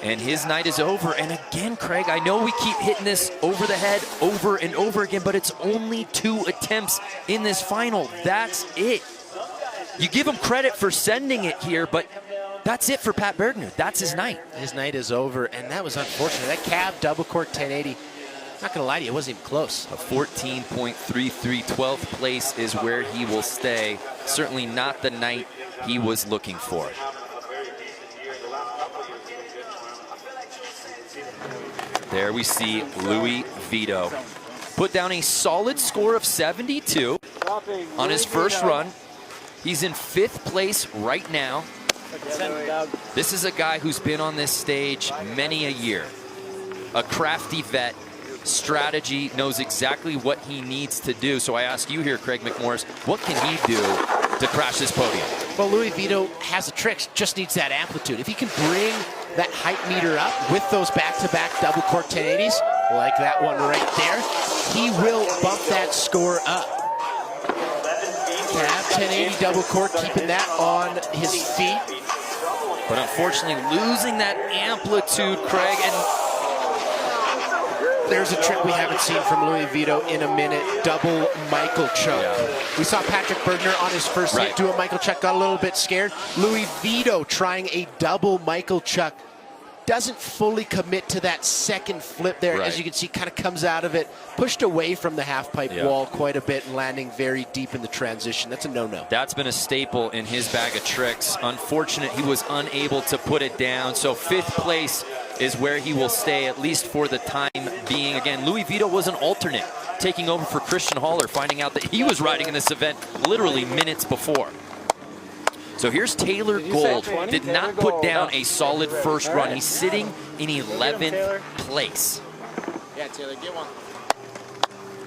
And his night is over. And again, Craig, I know we keep hitting this over the head over and over again, but it's only 2 attempts in this final. That's it. You give him credit for sending it here, but that's it for Pat Bergner. That's his night. His night is over, and that was unfortunate. That cab double cork 1080, not going to lie to you, it wasn't even close. A 14.33, 12th place is where he will stay. Certainly not the night he was looking for. There we see Louis Vito put down a solid score of 72 on his first run. He's in 5th place right now. This is a guy who's been on this stage many a year. A crafty vet, strategy, knows exactly what he needs to do. So I ask you here, Craig McMorris, what can he do to crash this podium? Well, Louis Vito has the tricks, just needs that amplitude. If he can bring that height meter up with those back-to-back double cork 1080s, like that one right there, he will bump that score up. Cab 1080 double cork, keeping that on his feet. But unfortunately, losing that amplitude, Craig, and there's a trick we haven't seen from Louis Vito in a minute, double Michael Chuck. Yeah. We saw Patrick Bergner on his first hit do a Michael Chuck, got a little bit scared. Louis Vito trying a double Michael Chuck. Doesn't fully commit to that second flip there. As you can see, kind of comes out of it, pushed away from the half-pipe wall quite a bit and landing very deep in the transition. That's a no-no. That's been a staple in his bag of tricks. Unfortunate he was unable to put it down. So 5th place is where he will stay, at least for the time being. Again, Louis Vito was an alternate, taking over for Christian Haller, finding out that he was riding in this event literally minutes before. So here's Taylor Gold. Did not put down a solid first run. He's sitting in 11th place. Yeah, Taylor, get one.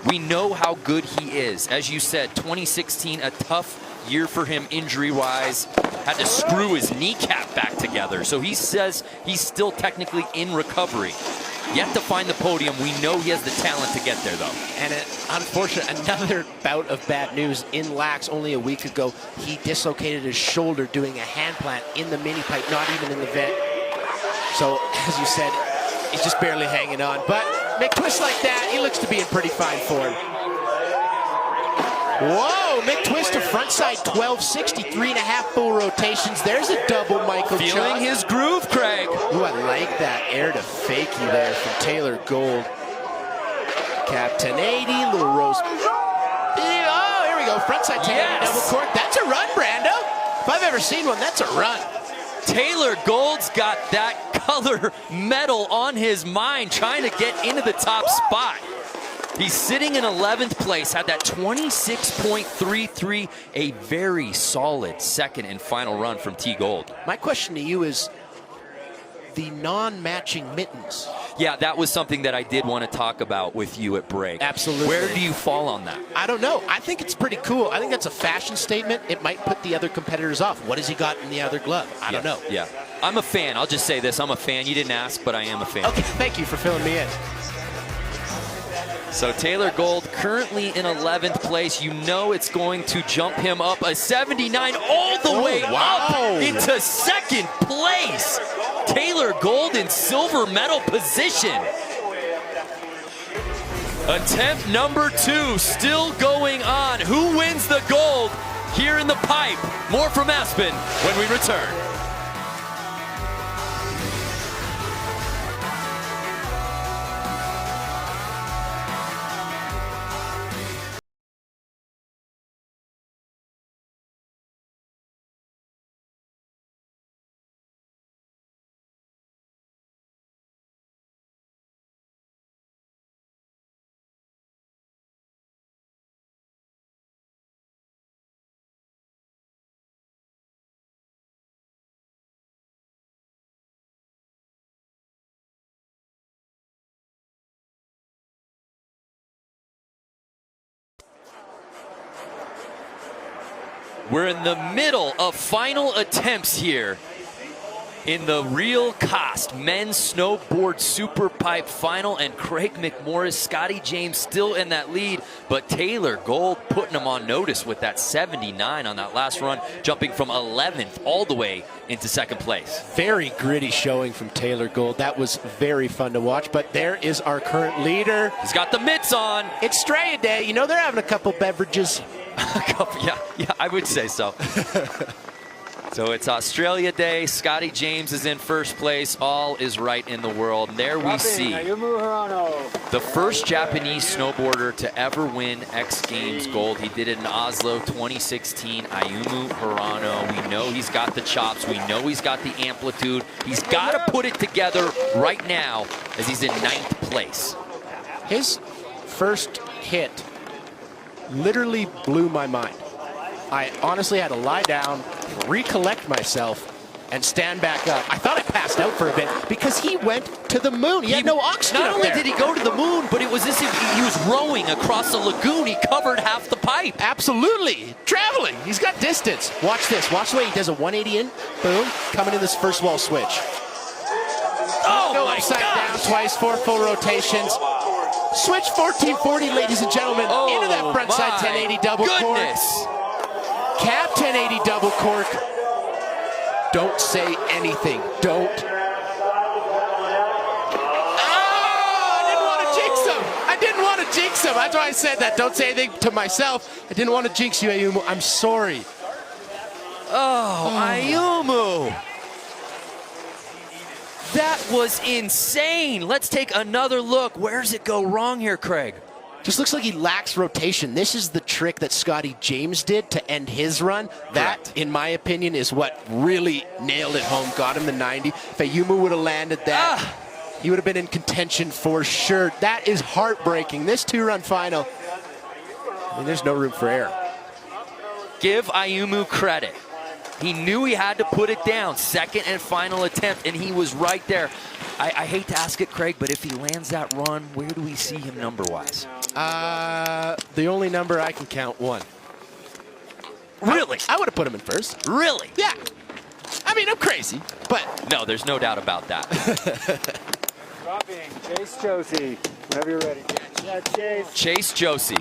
We know how good he is. As you said, 2016, a tough year for him injury-wise. Had to screw his kneecap back together. So he says he's still technically in recovery. Yet to find the podium. We know he has the talent to get there, though. And unfortunately, another bout of bad news. In Lax only a week ago, he dislocated his shoulder doing a hand plant in the mini pipe, not even in the vent. So, as you said, he's just barely hanging on. But McTwist like that, he looks to be in pretty fine form. Whoa, McTwist to frontside 1260, 3.5 full rotations. There's a double Michael Chuck. Feeling his groove, Craig. Ooh, I like that air to fakie there from Taylor Gold. Cap 1080, little rose. Oh, here we go, frontside 1080 double cork. That's a run, Brando. If I've ever seen one, that's a run. Taylor Gold's got that color medal on his mind, trying to get into the top spot. He's sitting in 11th place, had that 26.33, a very solid second and final run from T Gold. My question to you is the non-matching mittens. Yeah, that was something that I did want to talk about with you at break. Absolutely. Where do you fall on that? I don't know. I think it's pretty cool. I think that's a fashion statement. It might put the other competitors off. What has he got in the other glove? I don't know. Yeah, I'm a fan. I'll just say this. I'm a fan. You didn't ask, but I am a fan. Okay, thank you for filling me in. So Taylor Gold currently in 11th place. You know it's going to jump him up a 79 all the way up into 2nd place. Taylor Gold in silver medal position. Attempt number 2 still going on. Who wins the gold here in the pipe? More from Aspen when we return. We're in the middle of final attempts here in the real cost men's snowboard superpipe final, and Craig McMorris, Scotty James still in that lead, but Taylor Gold putting him on notice with that 79 on that last run, jumping from 11th all the way into second place. Very gritty showing from Taylor Gold. That was very fun to watch, but there is our current leader. He's got the mitts on. It's Straya Day. You know, they're having a couple beverages. Yeah, I would say so. So it's Australia Day. Scotty James is in first place. All is right in the world. And there we see the first Japanese snowboarder to ever win X Games gold. He did it in Oslo 2016. Ayumu Hirano. We know he's got the chops. We know he's got the amplitude. He's got to put it together right now as he's in 9th place. His first hit literally blew my mind. I honestly had to lie down, recollect myself, and stand back up. I thought I passed out for a bit because he went to the moon. He had no oxygen. Not only did he go to the moon, but it was as if he was rowing across a lagoon. He covered half the pipe. Absolutely. Traveling. He's got distance. Watch this. Watch the way he does a 180 in. Boom. Coming in this first wall switch. Oh, go my upside gosh. down twice, 4 full rotations. Switch 1440, ladies and gentlemen, into that frontside 1080 double goodness. cork. Cap 1080 double cork. Don't say anything. Don't. I didn't want to jinx him. That's why I said that. Don't say anything to myself. I didn't want to jinx you, Ayumu. I'm sorry. Ayumu. That was insane. Let's take another look. Where does it go wrong here, Craig? Just looks like he lacks rotation. This is the trick that Scotty James did to end his run. That, in my opinion, is what really nailed it home, got him the 90. If Ayumu would have landed that, he would have been in contention for sure. That is heartbreaking. This 2-run final, I mean, there's no room for error. Give Ayumu credit. He knew he had to put it down. Second and final attempt, and he was right there. I hate to ask it, Craig, but if he lands that run, where do we see him number-wise? The only number I can count, 1. Really? I would have put him in first. Really? Yeah. I mean, I'm crazy, but... No, there's no doubt about that. Dropping, Chase Josie, whenever you're ready. Yeah, Chase Josie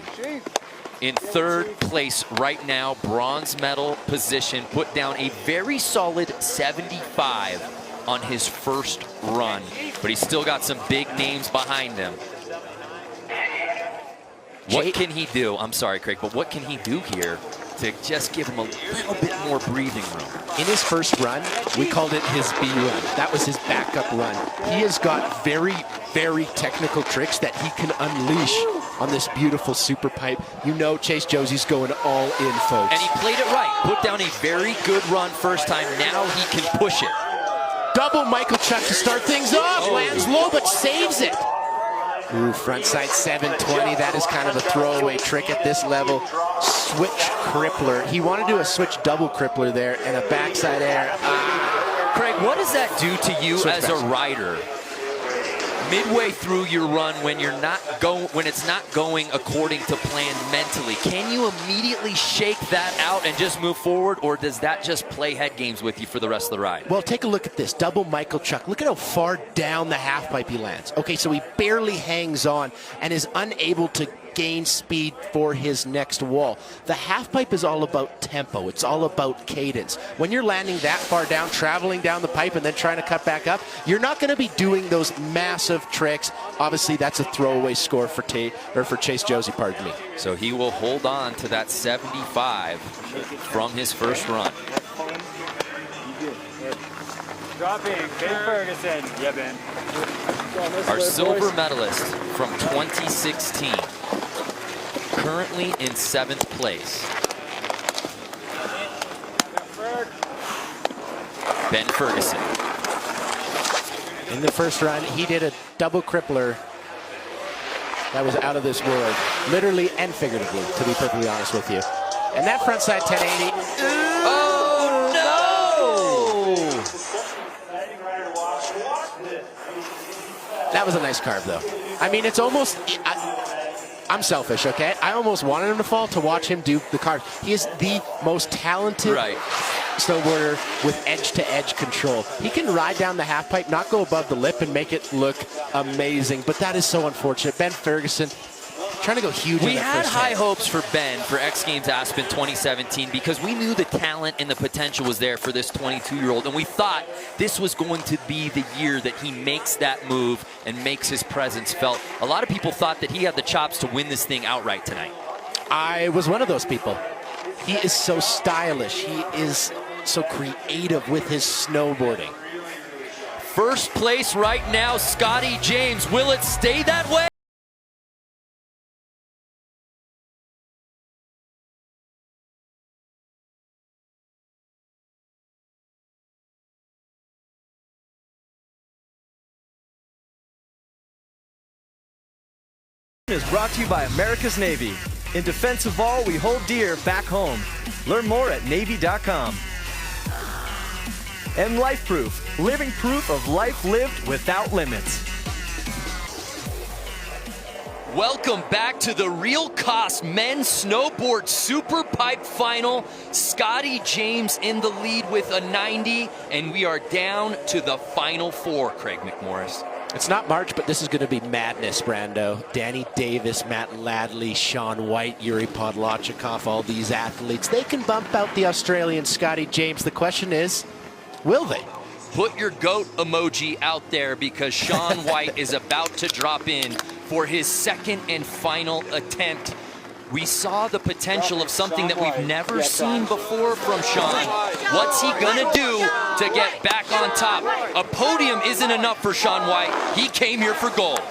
in third place right now, bronze medal position, put down a very solid 75 on his first run, but he's still got some big names behind him. What can he do? I'm sorry, Craig, but what can he do here to just give him a little bit more breathing room? In his first run, we called it his B run. That was his backup run. He has got very, very technical tricks that he can unleash on this beautiful super pipe. You know Chase Josie's going all in, folks. And he played it right. Put down a very good run first time. Now he can push it. Double Michael Chuck to start things off. Lands low, but saves it. Ooh, frontside 720. That is kind of a throwaway trick at this level. Switch crippler. He wanted to do a switch double crippler there and a backside air. Craig, what does that do to you Switch as a rider? Midway through your run, when it's not going according to plan mentally, can you immediately shake that out and just move forward, or does that just play head games with you for the rest of the ride? Well, take a look at this. Double Michael Chuck. Look at how far down the half pipe he lands. Okay, so he barely hangs on and is unable to gain speed for his next wall. The half pipe is all about tempo. It's all about cadence. When you're landing that far down, traveling down the pipe and then trying to cut back up, you're not going to be doing those massive tricks. Obviously, that's a throwaway score for Chase Josie, pardon me. So he will hold on to that 75 from his first run. Dropping, Ben Ferguson. Yeah, Ben. Our silver medalist from 2016. Currently in 7th place. Ben Ferguson. In the first run, he did a double crippler that was out of this world, literally and figuratively, to be perfectly honest with you. And that frontside 1080. Oh, no! That was a nice carve, though. I mean, it's almost... I'm selfish, okay? I almost wanted him to fall to watch him do the card. He is the most talented snowboarder with edge-to-edge control. He can ride down the half pipe, not go above the lip, and make it look amazing. But that is so unfortunate. Ben Ferguson trying to go huge. We had high hopes for Ben for X Games Aspen 2017 because we knew the talent and the potential was there for this 22-year-old, and we thought this was going to be the year that he makes that move and makes his presence felt. A lot of people thought that he had the chops to win this thing outright tonight. I was one of those people. He is so stylish. He is so creative with his snowboarding. First place right now, Scotty James. Will it stay that way? Is brought to you by America's Navy. In defense of all we hold dear back home. Learn more at Navy.com. And Life Proof, living proof of life lived without limits. Welcome back to the Real Cost Men's Snowboard Superpipe Final. Scotty James in the lead with a 90, and we are down to the final four, Craig McMorris. It's not March, but this is going to be madness, Brando. Danny Davis, Matt Ladley, Sean White, Yuri Podlachikov, all these athletes. They can bump out the Australian Scotty James. The question is, will they? Put your goat emoji out there because Sean White is about to drop in for his second and final attempt. We saw the potential of something that we've never seen before from Sean. What's he gonna do to get back on top? A podium isn't enough for Sean White. He came here for gold.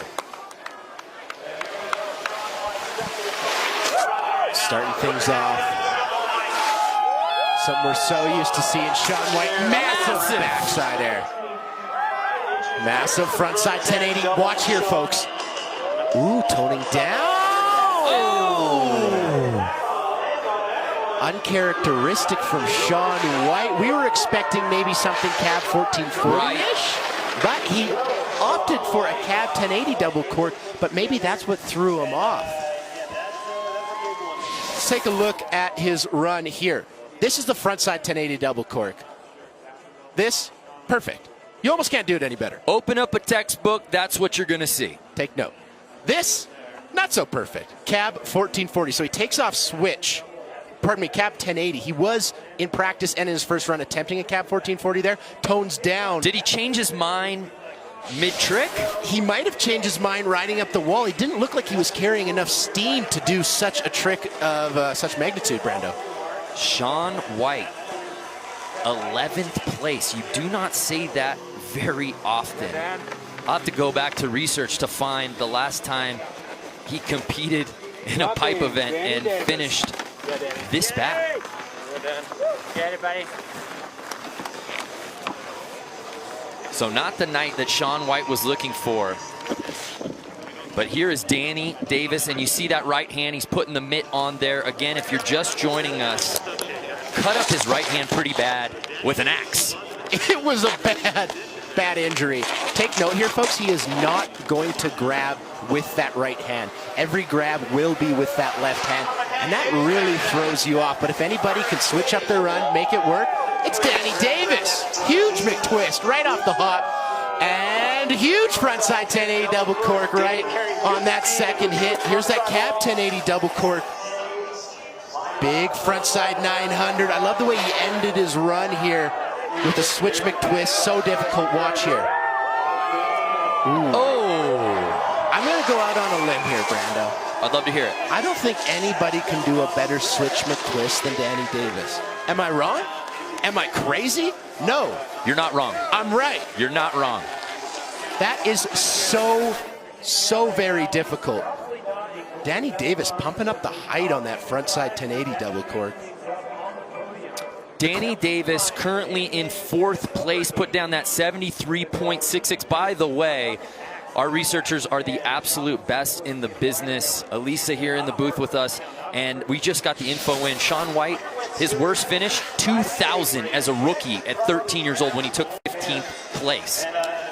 Starting things off. Something we're so used to seeing Sean White. Massive backside air. Massive frontside 1080. Watch here, folks. Ooh, toning down. Uncharacteristic from Sean White. We were expecting maybe something cab 1440-ish, but he opted for a cab 1080 double cork, but maybe that's what threw him off. Let's take a look at his run here. This is the frontside 1080 double cork. This, perfect. You almost can't do it any better. Open up a textbook, that's what you're gonna see. Take note. This, not so perfect. Cab 1440, so he takes off switch. Pardon me, cab 1080. He was in practice and in his first run attempting a cab 1440 there. Tones down. Did he change his mind mid-trick? He might have changed his mind riding up the wall. He didn't look like he was carrying enough steam to do such a trick of such magnitude, Brando. Sean White, 11th place. You do not see that very often. I'll have to go back to research to find the last time he competed in a pipe event and finished this bad. Get it, buddy. So not the night that Sean White was looking for. But here is Danny Davis, and you see that right hand. He's putting the mitt on there. Again, if you're just joining us, cut up his right hand pretty bad with an axe. It was a bad injury. Take note here, folks. He is not going to grab with that right hand. Every grab will be with that left hand, and that really throws you off. But if anybody can switch up their run, make it work, it's Danny Davis. Huge McTwist right off the hop, and huge frontside 1080 double cork right on that second hit. Here's that cab 1080 double cork. Big frontside 900. I love the way he ended his run here with a switch McTwist. So difficult. Watch here. Ooh. Oh! I'm going to go out on a limb here, Brando. I'd love to hear it. I don't think anybody can do a better switch McTwist than Danny Davis. Am I wrong? Am I crazy? No. You're not wrong. I'm right. You're not wrong. That is so very difficult. Danny Davis pumping up the height on that frontside 1080 double cork. Danny Davis currently in 4th place, put down that 73.66. By the way, our researchers are the absolute best in the business. Elisa here in the booth with us, and we just got the info in. Sean White, his worst finish, 2000 as a rookie at 13 years old when he took 15th place.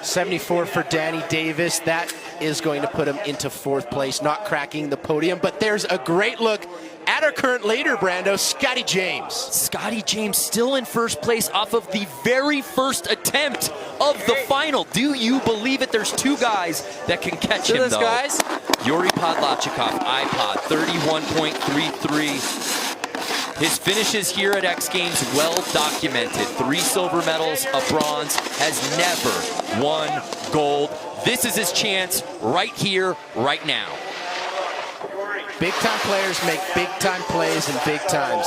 74 for Danny Davis. That is going to put him into 4th place, not cracking the podium. But there's a great look at our current leader, Brando, Scotty James. Scotty James still in 1st place off of the very first attempt of the final. Do you believe it? There's 2 guys that can catch him, though. Guys. Yuri Podlachikov, iPod, 31.33. His finishes here at X Games, well documented. 3 silver medals, a bronze, has never won gold. This is his chance right here, right now. Big-time players make big-time plays in big times.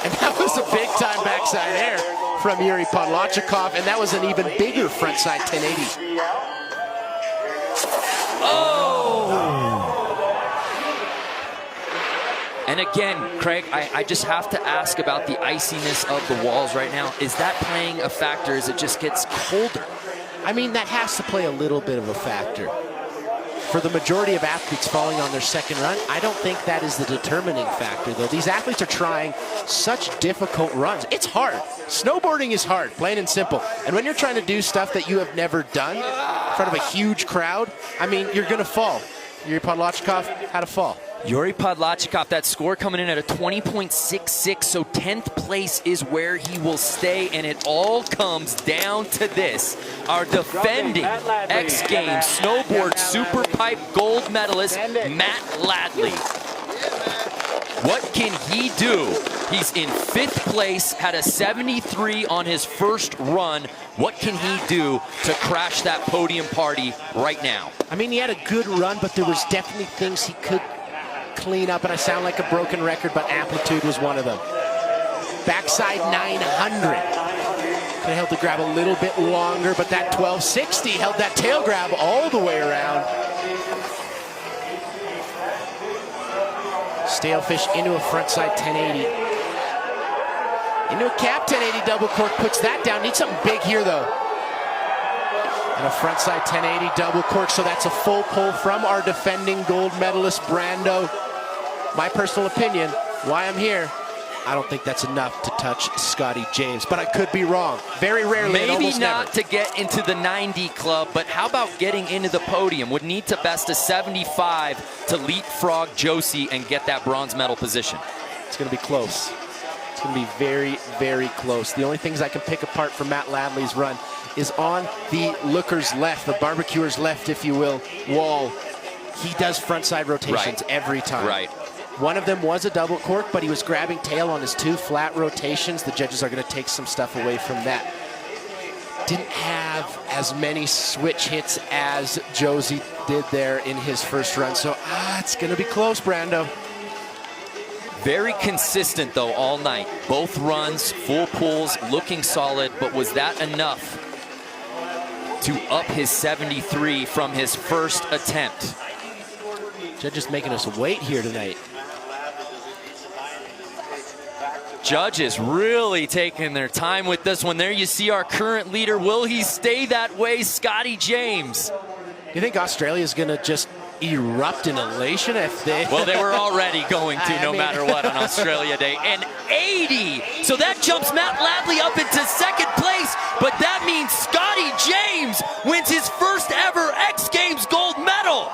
And that was a big-time backside air from Yuri Podlachikov, and that was an even bigger frontside 1080. And again, Craig, I just have to ask about the iciness of the walls right now. Is that playing a factor as it just gets colder? I mean, that has to play a little bit of a factor. For the majority of athletes falling on their second run, I don't think that is the determining factor, though. These athletes are trying such difficult runs. It's hard. Snowboarding is hard, plain and simple. And when you're trying to do stuff that you have never done in front of a huge crowd, I mean, you're going to fall. Yuri Podlachikov had a fall. Yuri Podlachikov, that score coming in at a 20.66, so 10th place is where he will stay, and it all comes down to this. Our defending X Games Snowboard Superpipe gold medalist, Matt Ladley. What can he do? He's in 5th place, had a 73 on his first run. What can he do to crash that podium party right now? I mean, he had a good run, but there was definitely things he could clean up, and I sound like a broken record, but amplitude was one of them. Backside 900. Could have held the grab a little bit longer, but that 1260 held that tail grab all the way around. Stalefish into a frontside 1080. Into a cap 1080 double cork, puts that down. Needs something big here, though. And a frontside 1080 double cork, so that's a full pull from our defending gold medalist, Brando. My personal opinion, why I'm here, I don't think that's enough to touch Scotty James, but I could be wrong. Very rarely, maybe not never. to get into the 90 club, but how about getting into the podium? Would need to best a 75 to leapfrog Josie and get that bronze medal position. It's going to be close. It's going to be very, very close. The only things I can pick apart from Matt Ladley's run is on the looker's left, the barbecuer's left, if you will, wall. He does frontside rotations every time. Right. One of them was a double cork, but he was grabbing tail on his 2 flat rotations. The judges are going to take some stuff away from that. Didn't have as many switch hits as Josie did there in his first run. So it's going to be close, Brando. Very consistent, though, all night. Both runs, full pulls, looking solid, but was that enough to up his 73 from his first attempt? Judges making us wait here tonight. Judges really taking their time with this one. There you see our current leader. Will he stay that way? Scotty James. You think Australia's going to just erupt in elation if they... Well, they were already going to, no matter what, on Australia Day. And 80! So that jumps Matt Ladley up into 2nd place, but that means Scotty James wins his first ever X Games gold medal.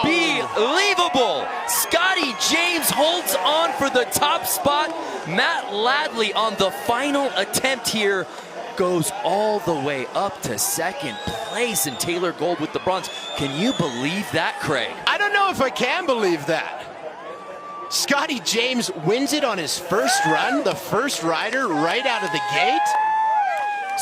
Unbelievable! Scotty James holds on for the top spot. Matt Ladley on the final attempt here goes all the way up to 2nd place, and Taylor Gold with the bronze. Can you believe that, Craig? I don't know if I can believe that. Scotty James wins it on his first run, the first rider right out of the gate.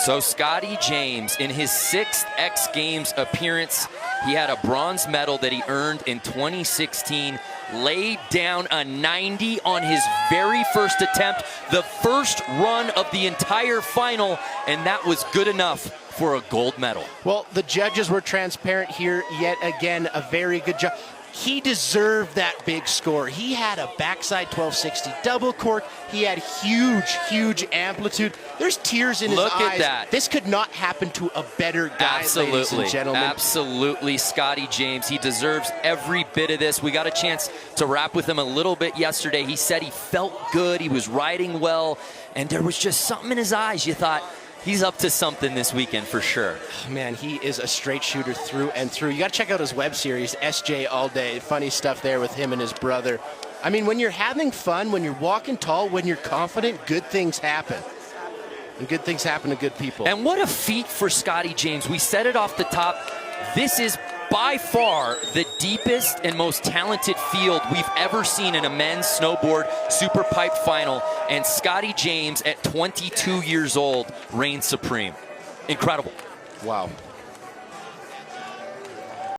So Scotty James, in his 6th X Games appearance, he had a bronze medal that he earned in 2016, laid down a 90 on his very first attempt, the first run of the entire final, and that was good enough for a gold medal. Well, the judges were transparent here yet again, a very good job. He deserved that big score. He had a backside 1260 double cork. He had huge amplitude. There's tears in his eyes. Look at that. This could not happen to a better guy, ladies and gentlemen. Absolutely, Scotty James. He deserves every bit of this. We got a chance to wrap with him a little bit yesterday. He said he felt good. He was riding well. And there was just something in his eyes. You thought, He's up to something this weekend for sure. Man, he is a straight shooter through and through. You got to check out his web series, SJ All Day. Funny stuff there with him and his brother. I mean, when you're having fun, when you're walking tall, when you're confident, good things happen. And good things happen to good people. And what a feat for Scotty James. We said it off the top. This is by far the deepest and most talented field we've ever seen in a men's snowboard Superpipe final. And Scotty James at 22 years old reigns supreme. Incredible. Wow.